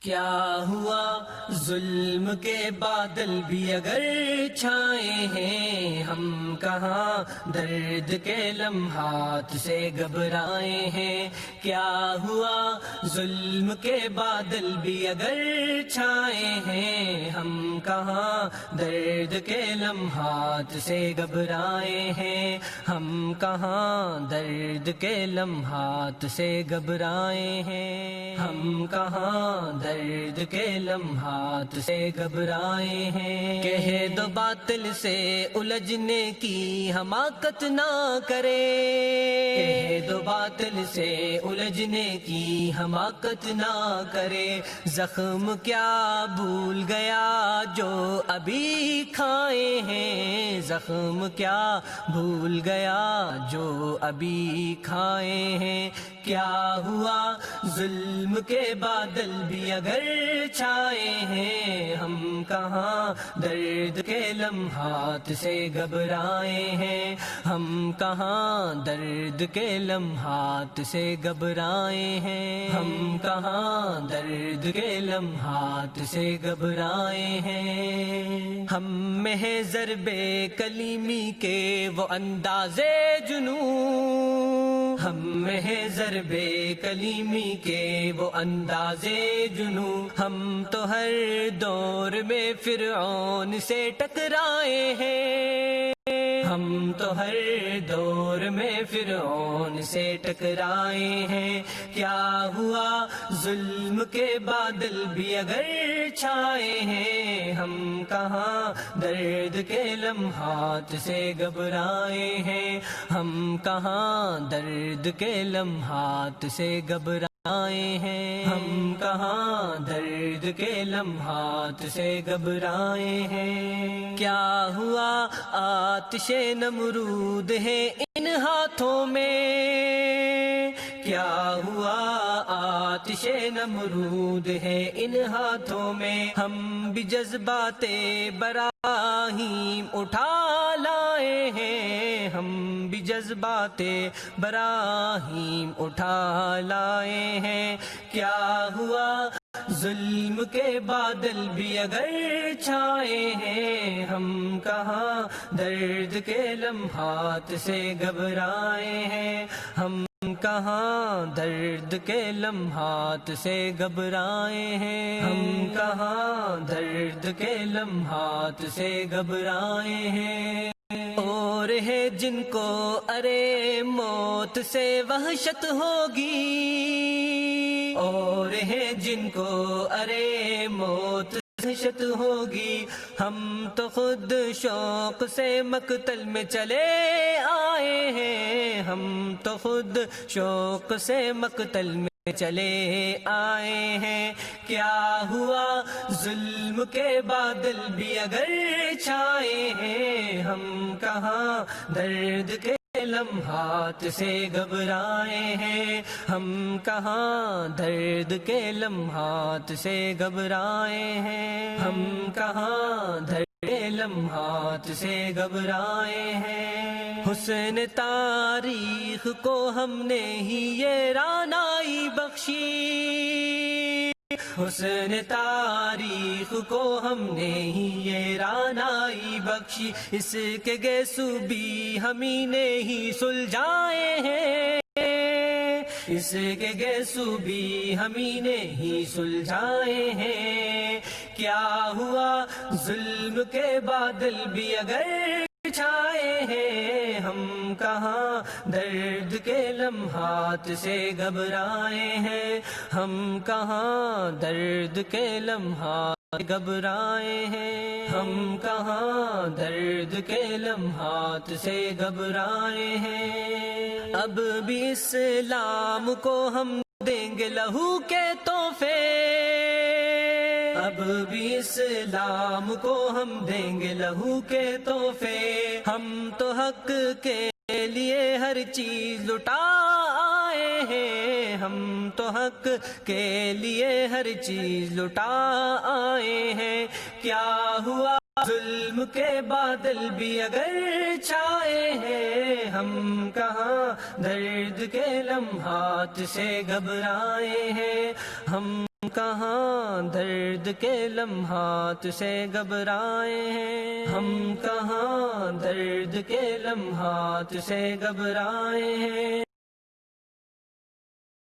کیا ہوا ظلم کے بادل بھی اگر چھائے ہیں، ہم کہاں درد کے لمحات سے گھبرائے ہیں۔ کیا ہوا ظلم کے بادل بھی اگر چھائے ہیں، ہم کہاں درد کے لمحات سے گھبرائے ہیں۔ ہم کہاں درد کے لمحات سے گھبرائے ہیں۔ ہم کہاں درد کے لمحات سے گھبرائے ہیں۔ کہہ دو باطل سے الجھنے کی حماقت نہ کرے، کہہ دو باطل سے الجھنے کی حماقت نہ کرے۔ زخم کیا بھول گیا جو ابھی کھائے ہیں، زخم کیا بھول گیا جو ابھی کھائے ہیں۔ کیا ہوا ظلم کے بادل بھی اگر چھائے ہیں، ہم کہاں درد کے لمحات سے گھبرائے ہیں۔ ہم کہاں درد کے لمحات سے گھبرائے ہیں۔ ہم کہاں درد کے لمحات سے گھبرائے ہیں۔ ہم میں ہے ضرب کلیمی کے وہ انداز جنوں، ہم میں ہے ضرب کلیمی کے وہ انداز جنوں۔ ہم تو ہر دور میں فرعون سے ٹکرائے ہیں، ہم تو ہر دور میں فرعون سے ٹکرائے ہیں۔ کیا ہوا ظلم کے بادل بھی اگر چھائے ہیں، ہم کہاں درد کے لمحات سے گھبرائے ہیں۔ ہم کہاں درد کے لمحات سے گھبرائے ہیں۔ ہم کہاں درد کے لمحات سے گھبرائے ہیں۔ کیا ہوا آتش نمرود ہے ان ہاتھوں میں، کیا ہوا آتش نمرود ہے ان ہاتھوں میں۔ ہم بھی جذبات براہیم اٹھا لائے ہیں، ہم بھی جذبات براہیم اٹھا لائے ہیں۔ کیا ہوا ظلم کے بادل بھی اگر چھائے ہیں، ہم کہاں درد کے لمحات سے گھبرائے ہیں۔ ہم کہاں درد کے لمحات سے گھبرائے ہیں۔ ہم کہاں درد کے لمحات سے گھبرائے ہیں۔ اور ہے جن کو ارے موت سے وحشت ہوگی، اور ہے جن کو ارے موت سے وحشت ہوگی۔ ہم تو خود شوق سے مقتل میں چلے آئے ہیں، ہم تو خود شوق سے مقتل میں چلے آئے ہیں۔ کیا ہوا ظلم کے بادل بھی اگر چھائے ہیں، ہم کہاں درد کے لمحات سے گھبرائے ہیں۔ ہم کہاں درد کے لمحات سے گھبرائے ہیں۔ ہم کہاں درد کے لمحات سے گھبرائے ہیں۔ حسن تاریخ کو ہم نے ہی یہ رانائی بخشی، حسن تاریخ کو ہم نے ہی یہ رانائی بخشی۔ اس کے گیسو بھی ہمیں نے ہی سلجھائے ہیں، اس کے گیسو بھی ہمیں نے ہی سلجھائے ہیں۔ کیا ہوا ظلم کے بادل بھی اگر چھائے ہیں، ہم کہاں درد کے لمحات سے گھبرائے ہیں۔ ہم کہاں درد کے لمحات گھبرائے ہیں۔ ہم کہاں درد کے لمحات سے گھبرائے ہیں۔ اب بھی اسلام کو ہم دیں گے لہو کے تحفے، اب بھی اسلام کو ہم دیں گے لہو کے تحفے۔ ہم تو حق کے لیے ہر چیز لٹا آئے ہیں، ہم تو حق کے لیے ہر چیز لٹا آئے ہیں۔ کیا ہوا ظلم کے بادل بھی اگر چھائے ہیں، ہم کہاں درد کے لمحات سے گھبرائے ہیں۔ ہم کہاں درد کے لمحات سے گھبرائے ہیں، ہم کہاں درد کے لمحات سے گھبرائے ہیں۔